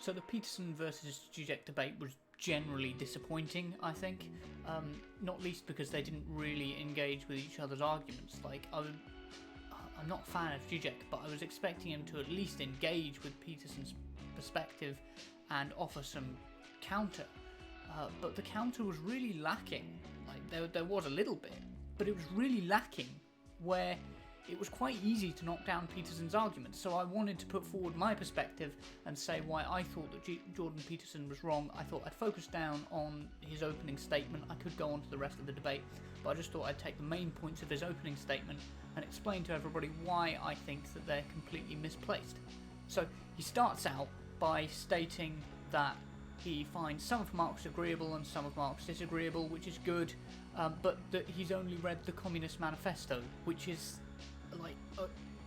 So the Peterson versus Zizek debate was generally disappointing, I think, not least because they didn't really engage with each other's arguments. Like, I'm not a fan of Zizek, but I was expecting him to at least engage with Peterson's perspective and offer some counter. But the counter was really lacking. Like, there was a little bit, but it was really lacking, where it was quite easy to knock down Peterson's arguments. So I wanted to put forward my perspective and say why I thought that Jordan Peterson was wrong. I thought I'd focus down on his opening statement. I could go on to the rest of the debate, but I just thought I'd take the main points of his opening statement and explain to everybody why I think that they're completely misplaced. So he starts out by stating that he finds some of Marx agreeable and some of Marx disagreeable, which is good, but that he's only read the Communist Manifesto, which is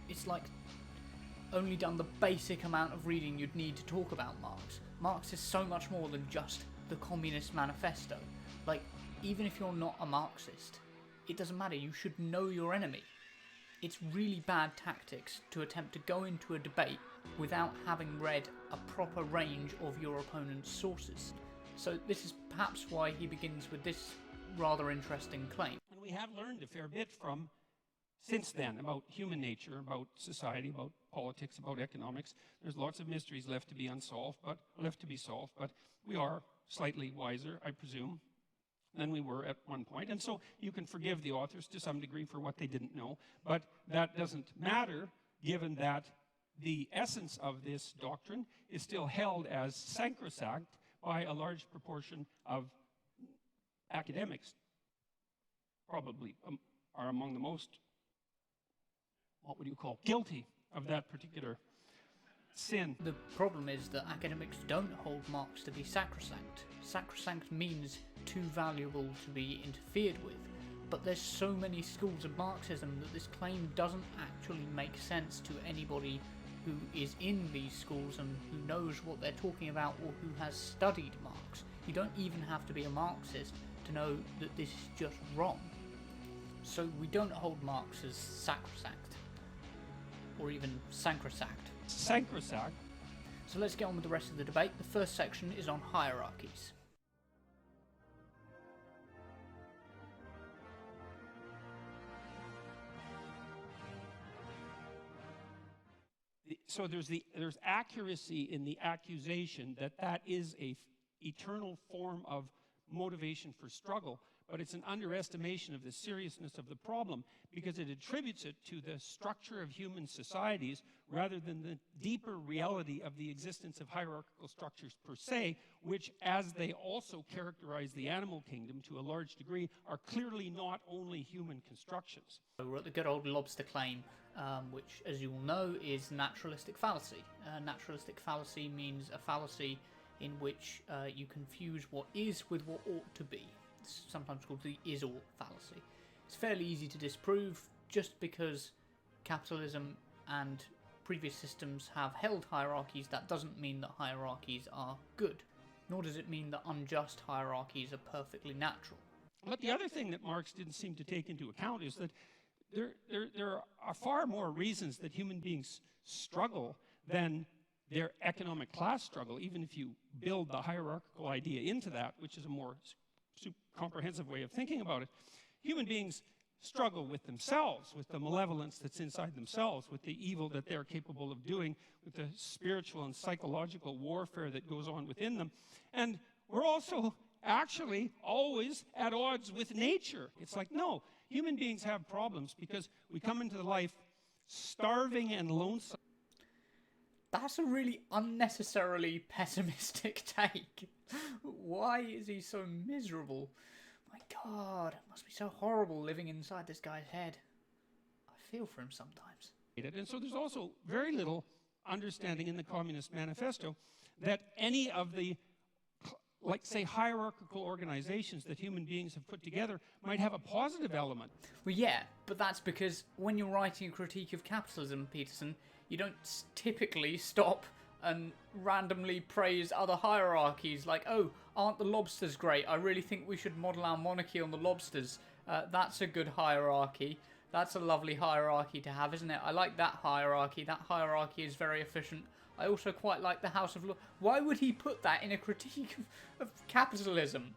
it's like only done the basic amount of reading you'd need to talk about Marx. Marx is so much more than just the Communist Manifesto. Like, even if you're not a Marxist, it doesn't matter, you should know your enemy. It's really bad tactics to attempt to go into a debate without having read a proper range of your opponent's sources. So this is perhaps why he begins with this rather interesting claim. And we have learned a fair bit from since then about human nature, about society, about politics, about economics. There's lots of mysteries left to be solved, but we are slightly wiser, I presume, than we were at one point. And so you can forgive the authors to some degree for what they didn't know, but that doesn't matter, given that the essence of this doctrine is still held as sacrosanct by a large proportion of academics. Probably are among the most, what would you call, guilty of that particular sin. The problem is that academics don't hold Marx to be sacrosanct. Sacrosanct means too valuable to be interfered with. But there's so many schools of Marxism that this claim doesn't actually make sense to anybody who is in these schools and who knows what they're talking about or who has studied Marx. You don't even have to be a Marxist to know that this is just wrong. So we don't hold Marx as sacrosanct, or even sacrosanct. Sacrosanct. So let's get on with the rest of the debate. The first section is on hierarchies. So there's accuracy in the accusation that that is a eternal form of motivation for struggle, but it's an underestimation of the seriousness of the problem because it attributes it to the structure of human societies rather than the deeper reality of the existence of hierarchical structures per se, which, as they also characterize the animal kingdom to a large degree, are clearly not only human constructions. We're at the good old Lobster claim, which, as you all know, is naturalistic fallacy. Naturalistic fallacy means a fallacy in which you confuse what is with what ought to be. It's sometimes called the is-ought fallacy. It's fairly easy to disprove. Just because capitalism and previous systems have held hierarchies, that doesn't mean that hierarchies are good, nor does it mean that unjust hierarchies are perfectly natural. But the other thing that Marx didn't seem to take into account is that there are far more reasons that human beings struggle than their economic class struggle, even if you build the hierarchical idea into that, which is a more comprehensive way of thinking about it. Human beings struggle with themselves, with the malevolence that's inside themselves, with the evil that they're capable of doing, with the spiritual and psychological warfare that goes on within them. And we're also actually always at odds with nature. It's like, no, human beings have problems because we come into life starving and lonesome. That's a really unnecessarily pessimistic take. Why is he so miserable? My God, it must be so horrible living inside this guy's head. I feel for him sometimes. And so there's also very little understanding in the Communist Manifesto that any of the, like, say, hierarchical organizations that human beings have put together might have a positive element. Well, yeah, but that's because when you're writing a critique of capitalism, Peterson, you don't typically stop and randomly praise other hierarchies like, oh, aren't the Lobsters great? I really think we should model our monarchy on the Lobsters. That's a good hierarchy. That's a lovely hierarchy to have, isn't it? I like that hierarchy. That hierarchy is very efficient. I also quite like the House of Lords. Why would he put that in a critique of capitalism?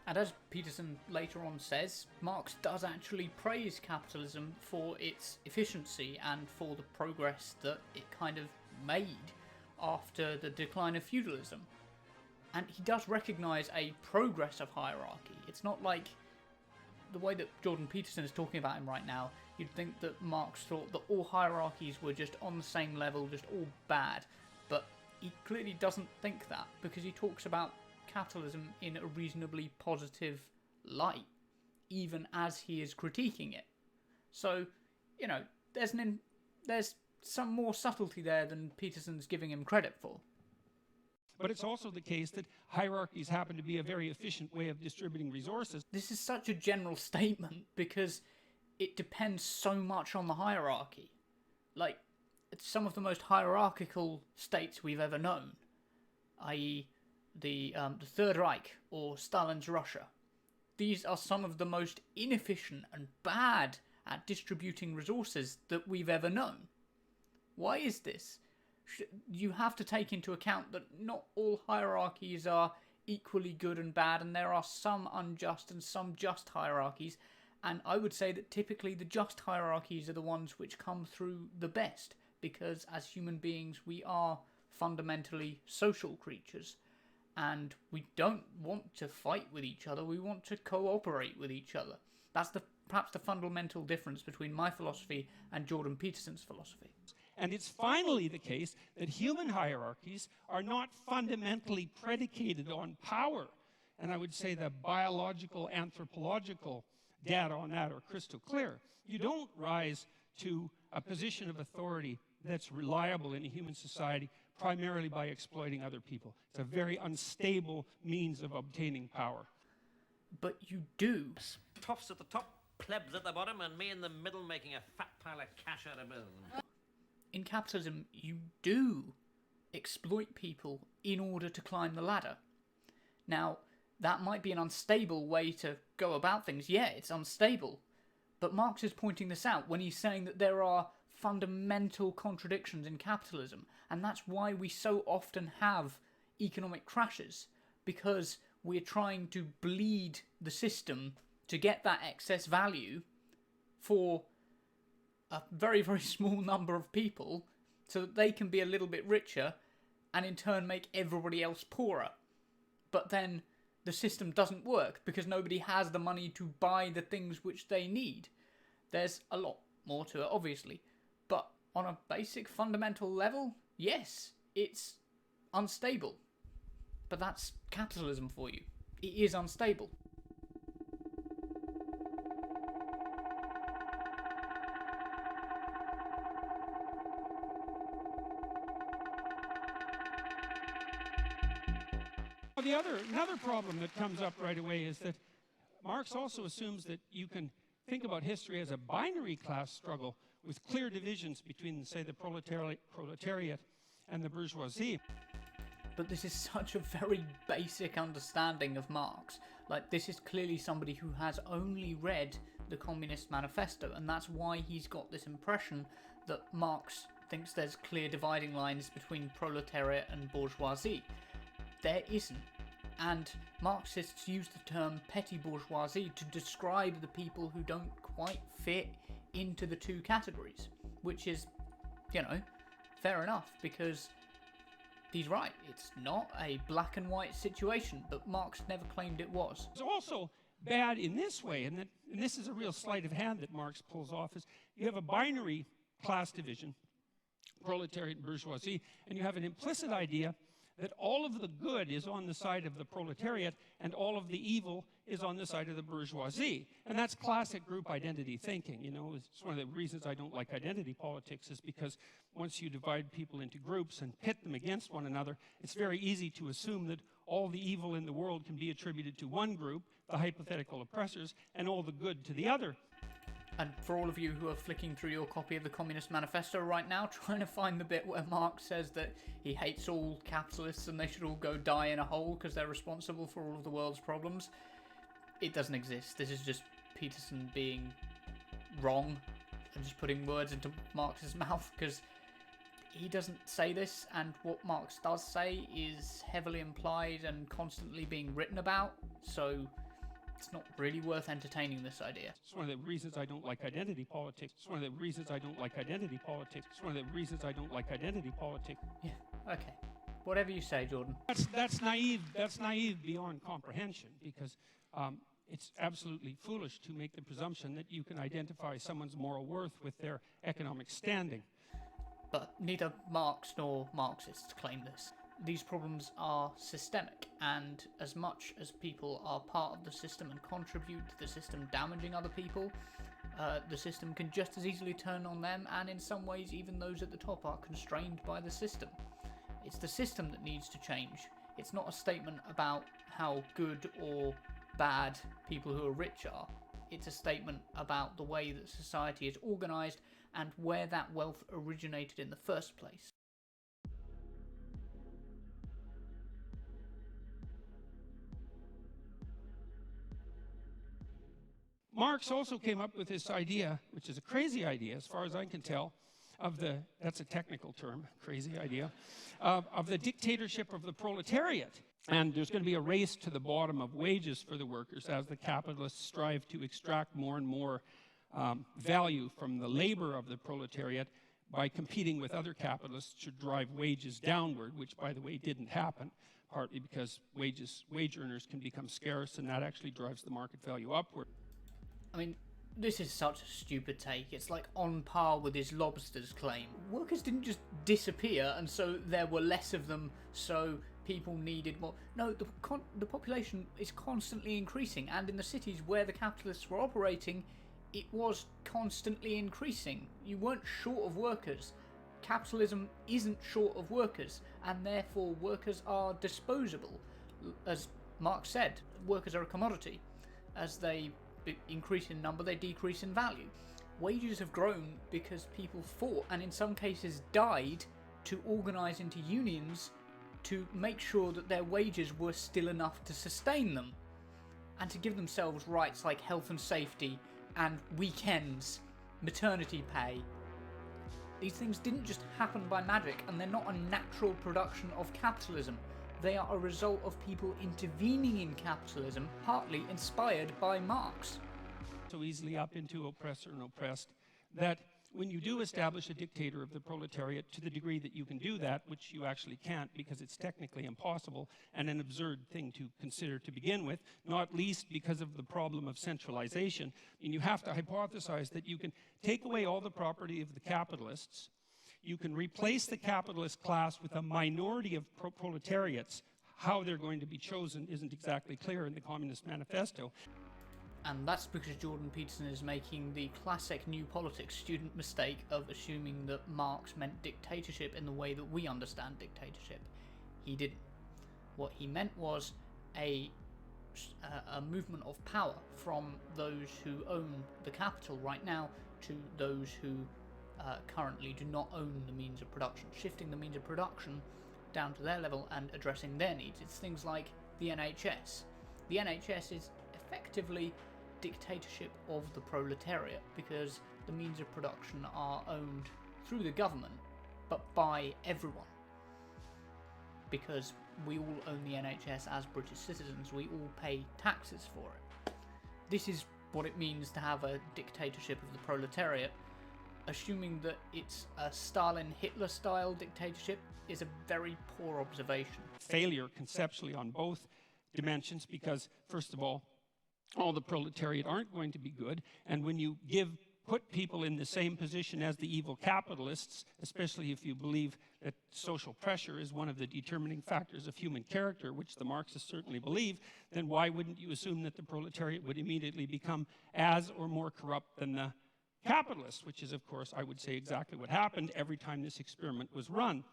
And as Peterson later on says, Marx does actually praise capitalism for its efficiency and for the progress that it kind of made after the decline of feudalism. And he does recognise a progress of hierarchy. It's not like the way that Jordan Peterson is talking about him right now. You'd think that Marx thought that all hierarchies were just on the same level, just all bad. But he clearly doesn't think that, because he talks about capitalism in a reasonably positive light, even as he is critiquing it. So, you know, there's some more subtlety there than Peterson's giving him credit for. But it's also the case that hierarchies happen to be a very efficient way of distributing resources. This is such a general statement because it depends so much on the hierarchy. Like, it's some of the most hierarchical states we've ever known, i.e. the Third Reich or Stalin's Russia. These are some of the most inefficient and bad at distributing resources that we've ever known. Why is this? You have to take into account that not all hierarchies are equally good and bad, and there are some unjust and some just hierarchies, and I would say that typically the just hierarchies are the ones which come through the best, because as human beings we are fundamentally social creatures, and we don't want to fight with each other, we want to cooperate with each other. That's perhaps the fundamental difference between my philosophy and Jordan Peterson's philosophy. And it's finally the case that human hierarchies are not fundamentally predicated on power. And I would say the biological, anthropological data on that are crystal clear. You don't rise to a position of authority that's reliable in a human society primarily by exploiting other people. It's a very unstable means of obtaining power. But you do. Toffs at the top, plebs at the bottom, and me in the middle making a fat pile of cash out of both. In capitalism, you do exploit people in order to climb the ladder. Now, that might be an unstable way to go about things. Yeah, it's unstable. But Marx is pointing this out when he's saying that there are fundamental contradictions in capitalism, and that's why we so often have economic crashes, because we're trying to bleed the system to get that excess value for a very, very small number of people so that they can be a little bit richer and in turn make everybody else poorer. But then the system doesn't work because nobody has the money to buy the things which they need. There's a lot more to it, obviously. But on a basic fundamental level, yes, it's unstable. But that's capitalism for you. It is unstable. Another problem that comes up right away is that Marx also assumes that you can think about history as a binary class struggle with clear divisions between, say, the proletariat and the bourgeoisie. But this is such a very basic understanding of Marx. Like, this is clearly somebody who has only read the Communist Manifesto, and that's why he's got this impression that Marx thinks there's clear dividing lines between proletariat and bourgeoisie. There isn't. And Marxists use the term petty bourgeoisie to describe the people who don't quite fit into the two categories, which is, you know, fair enough, because he's right. It's not a black and white situation, but Marx never claimed it was. It's also bad in this way, and this is a real sleight of hand that Marx pulls off, is you have a binary class division, proletariat and bourgeoisie, and you have an implicit idea that all of the good is on the side of the proletariat and all of the evil is on the side of the bourgeoisie. And that's classic group identity thinking. You know, it's one of the reasons I don't like identity politics, is because once you divide people into groups and pit them against one another, it's very easy to assume that all the evil in the world can be attributed to one group, the hypothetical oppressors, and all the good to the other. And for all of you who are flicking through your copy of the Communist Manifesto right now, trying to find the bit where Marx says that he hates all capitalists and they should all go die in a hole because they're responsible for all of the world's problems, it doesn't exist. This is just Peterson being wrong. I'm just putting words into Marx's mouth because he doesn't say this, and what Marx does say is heavily implied and constantly being written about, so it's not really worth entertaining this idea. It's one of the reasons I don't like identity politics. It's one of the reasons I don't like identity politics. It's one of the reasons I don't like identity politics. Yeah, okay. Whatever you say, Jordan. That's naive. That's naive beyond comprehension, because it's absolutely foolish to make the presumption that you can identify someone's moral worth with their economic standing. But neither Marx nor Marxists claim this. These problems are systemic, and as much as people are part of the system and contribute to the system damaging other people, the system can just as easily turn on them, and in some ways even those at the top are constrained by the system. It's the system that needs to change. It's not a statement about how good or bad people who are rich are. It's a statement about the way that society is organised and where that wealth originated in the first place. Marx also came up with this idea, which is a crazy idea as far as I can tell, that's a technical term, crazy idea, of the dictatorship of the proletariat. And there's going to be a race to the bottom of wages for the workers as the capitalists strive to extract more and more value from the labor of the proletariat by competing with other capitalists to drive wages downward, which, by the way, didn't happen, partly because wage earners can become scarce, and that actually drives the market value upward. I mean, this is such a stupid take. It's like on par with his Lobster's claim. Workers didn't just disappear, and so there were less of them, so people needed more. No, the population is constantly increasing, and in the cities where the capitalists were operating, it was constantly increasing. You weren't short of workers. Capitalism isn't short of workers, and therefore workers are disposable. As Marx said, workers are a commodity. As they increase in number, they decrease in value. Wages have grown because people fought, and in some cases died, to organise into unions to make sure that their wages were still enough to sustain them, and to give themselves rights like health and safety, and weekends, maternity pay. These things didn't just happen by magic, and they're not a natural production of capitalism. They are a result of people intervening in capitalism, partly inspired by Marx. So easily up into oppressor and oppressed, that when you do establish a dictator of the proletariat, to the degree that you can do that, which you actually can't because it's technically impossible and an absurd thing to consider to begin with, not least because of the problem of centralization, and you have to hypothesize that you can take away all the property of the capitalists, you can replace the capitalist class with a minority of proletariats. How they're going to be chosen isn't exactly clear in the Communist Manifesto. And that's because Jordan Peterson is making the classic new politics student mistake of assuming that Marx meant dictatorship in the way that we understand dictatorship. He didn't. What he meant was a movement of power from those who own the capital right now to those who currently do not own the means of production, shifting the means of production down to their level and addressing their needs. It's things like the NHS. The NHS is effectively dictatorship of the proletariat because the means of production are owned through the government but by everyone, because we all own the NHS as British citizens. We all pay taxes for it. This is what it means to have a dictatorship of the proletariat. Assuming that it's a Stalin-Hitler style dictatorship is a very poor observation. Failure conceptually on both dimensions, because first of all the proletariat aren't going to be good, and when you put people in the same position as the evil capitalists, especially if you believe that social pressure is one of the determining factors of human character, which the Marxists certainly believe, then why wouldn't you assume that the proletariat would immediately become as or more corrupt than the capitalists, which is, of course, I would say exactly what happened every time this experiment was run.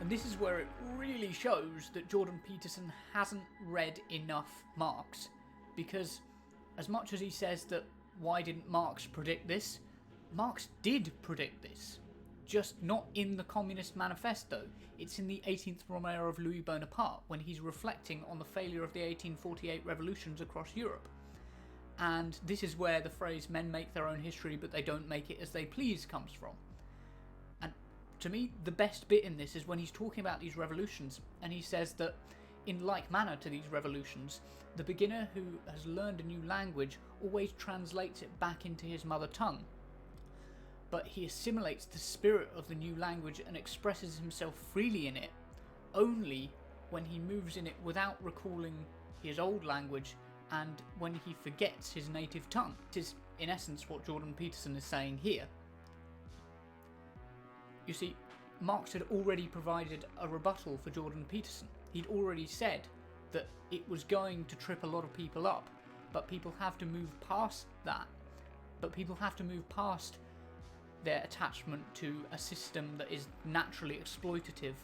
And this is where it really shows that Jordan Peterson hasn't read enough Marx, because as much as he says that why didn't Marx predict this, Marx did predict this, just not in the Communist Manifesto. It's in the 18th Brumaire of Louis Bonaparte, when he's reflecting on the failure of the 1848 revolutions across Europe. And this is where the phrase "men make their own history but they don't make it as they please" comes from. And to me, the best bit in this is when he's talking about these revolutions, and he says that in like manner to these revolutions, the beginner who has learned a new language always translates it back into his mother tongue, but he assimilates the spirit of the new language and expresses himself freely in it only when he moves in it without recalling his old language and when he forgets his native tongue. It is in essence what Jordan Peterson is saying here. You see, Marx had already provided a rebuttal for Jordan Peterson. He'd already said that it was going to trip a lot of people up, but people have to move past that. But people have to move past their attachment to a system that is naturally exploitative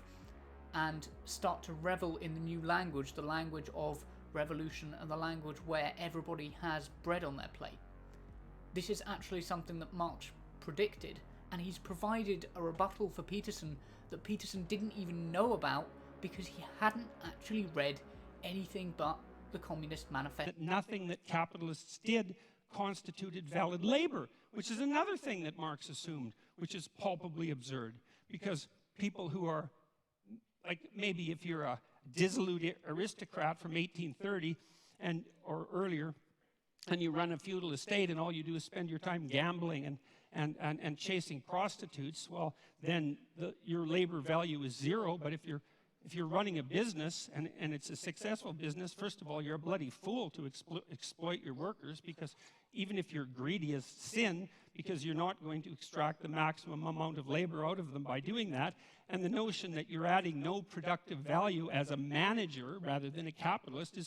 and start to revel in the new language, the language of revolution and the language where everybody has bread on their plate. This is actually something that Marx predicted, and he's provided a rebuttal for Peterson that Peterson didn't even know about because he hadn't actually read anything but the Communist Manifesto. That nothing that capitalists did constituted valid labor, which is another thing that Marx assumed, which is palpably absurd, because people who are, like maybe if you're a dissolute aristocrat from 1830 or earlier, and you run a feudal estate and all you do is spend your time gambling and chasing prostitutes, well, then your labor value is zero. But if you're running a business and it's a successful business, first of all, you're a bloody fool to exploit your workers, because even if you're greedy as sin, because you're not going to extract the maximum amount of labor out of them by doing that. And the notion that you're adding no productive value as a manager rather than a capitalist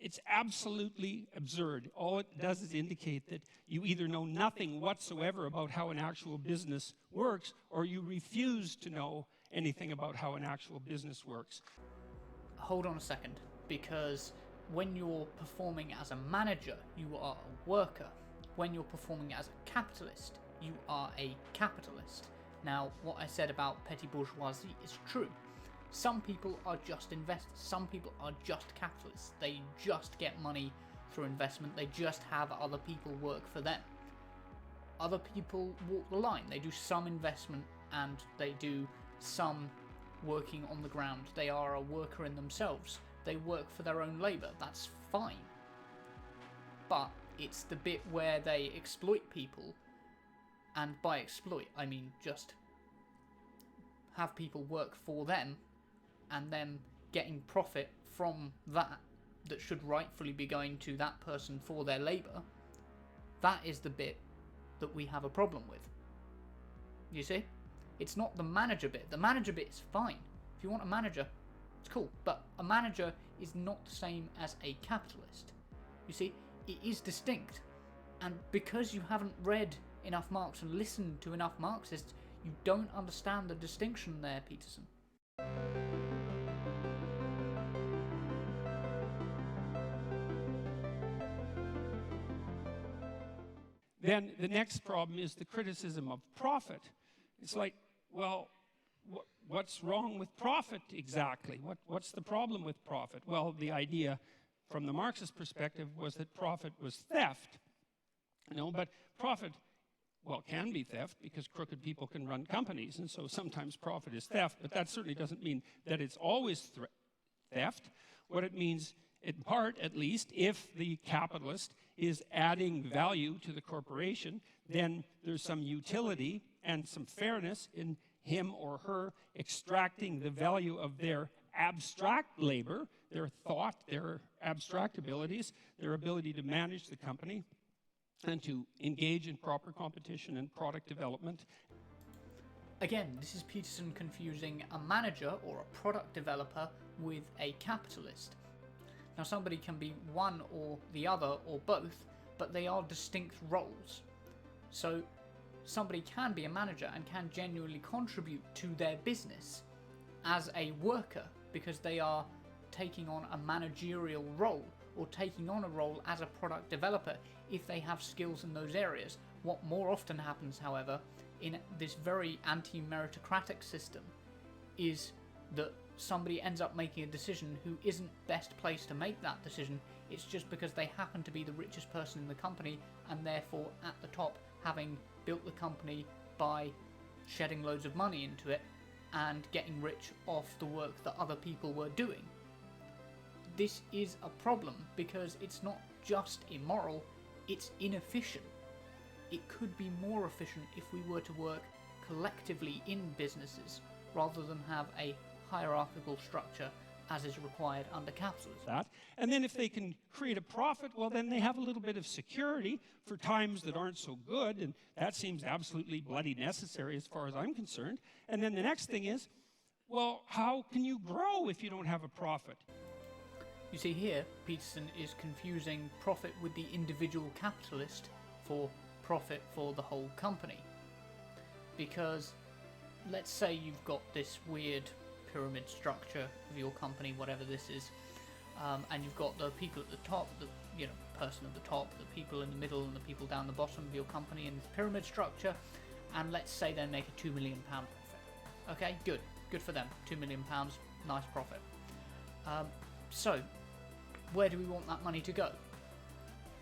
it's absolutely absurd. All it does is indicate that you either know nothing whatsoever about how an actual business works, or you refuse to know anything about how an actual business works. Hold on a second, because when you're performing as a manager, you are a worker. When you're performing as a capitalist, you are a capitalist. Now, what I said about petty bourgeoisie is true. Some people are just investors. Some people are just capitalists. They just get money through investment. They just have other people work for them. Other people walk the line. They do some investment and they do some working on the ground. They are a worker in themselves. They work for their own labour. That's fine. But it's the bit where they exploit people, and by exploit I mean just have people work for them and them getting profit from that should rightfully be going to that person for their labour. That is the bit that we have a problem with. You see? It's not the manager bit. The manager bit is fine. If you want a manager, it's cool. But a manager is not the same as a capitalist. You see? It is distinct. And because you haven't read enough Marx and listened to enough Marxists, you don't understand the distinction there, Peterson. Then the next problem is the criticism of profit. It's like, well, what's wrong with profit exactly? What's the problem with profit? Well, the idea from the Marxist perspective was that profit was theft. But profit, well, can be theft because crooked people can run companies, and so sometimes profit is theft, but that certainly doesn't mean that it's always theft. What it means, in part at least, if the capitalist is adding value to the corporation, then there's some utility and some fairness in him or her extracting the value of their abstract labor, their thought, their abstract abilities, their ability to manage the company, and to engage in proper competition and product development. Again, this is Peterson confusing a manager or a product developer with a capitalist. Now, somebody can be one or the other or both, but they are distinct roles. So somebody can be a manager and can genuinely contribute to their business as a worker because they are taking on a managerial role or taking on a role as a product developer if they have skills in those areas. What more often happens, however, in this very anti-meritocratic system is that somebody ends up making a decision who isn't best placed to make that decision. It's just because they happen to be the richest person in the company, and therefore at the top, having built the company by shedding loads of money into it and getting rich off the work that other people were doing. This is a problem because it's not just immoral, it's inefficient. It could be more efficient if we were to work collectively in businesses rather than have a hierarchical structure as is required under capitalism. That. And then if they can create a profit, well, then they have a little bit of security for times that aren't so good, and that seems absolutely bloody necessary as far as I'm concerned. And then the next thing is, well, how can you grow if you don't have a profit? You see here, Peterson is confusing profit with the individual capitalist for profit for the whole company. Because let's say you've got this weird pyramid structure of your company, whatever this is, and you've got the people at the top, the person at the top, the people in the middle, and the people down the bottom of your company in this pyramid structure, and let's say they make a £2 million profit. Okay, good for them. £2 million, nice profit. So, where do we want that money to go?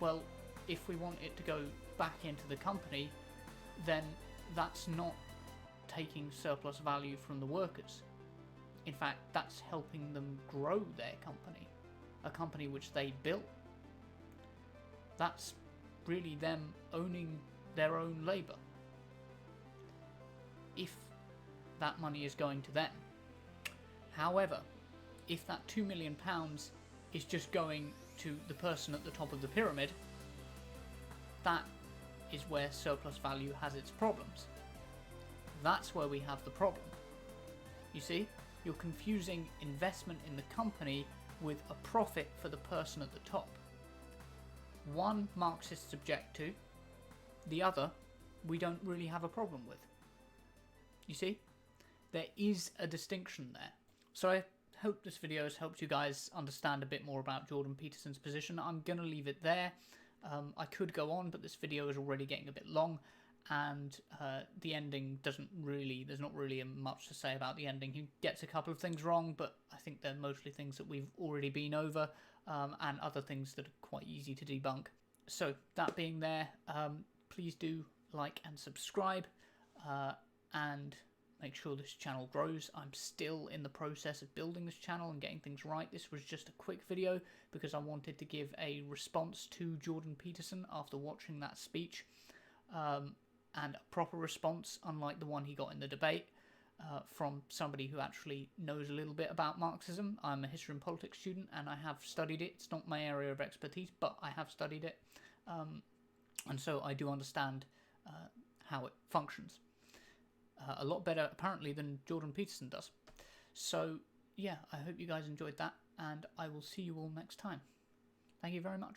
Well, if we want it to go back into the company, then that's not taking surplus value from the workers. In fact, that's helping them grow their company, a company which they built. That's really them owning their own labour. If that money is going to them. However, if that £2 million is just going to the person at the top of the pyramid, that is where surplus value has its problems. That's where we have the problem. You see? You're confusing investment in the company with a profit for the person at the top. One Marxists object to, the other we don't really have a problem with. You see? There is a distinction there. So I hope this video has helped you guys understand a bit more about Jordan Peterson's position. I'm going to leave it there. I could go on, but this video is already getting a bit long. And the ending there's not really much to say about the ending. He gets a couple of things wrong, but I think they're mostly things that we've already been over, and other things that are quite easy to debunk. So that being there, please do like and subscribe, and make sure this channel grows. I'm still in the process of building this channel and getting things right. This was just a quick video because I wanted to give a response to Jordan Peterson after watching that speech. And a proper response, unlike the one he got in the debate, from somebody who actually knows a little bit about Marxism. I'm a history and politics student, and I have studied it. It's not my area of expertise, but I have studied it. And so I do understand how it functions. A lot better, apparently, than Jordan Peterson does. So, yeah, I hope you guys enjoyed that, and I will see you all next time. Thank you very much.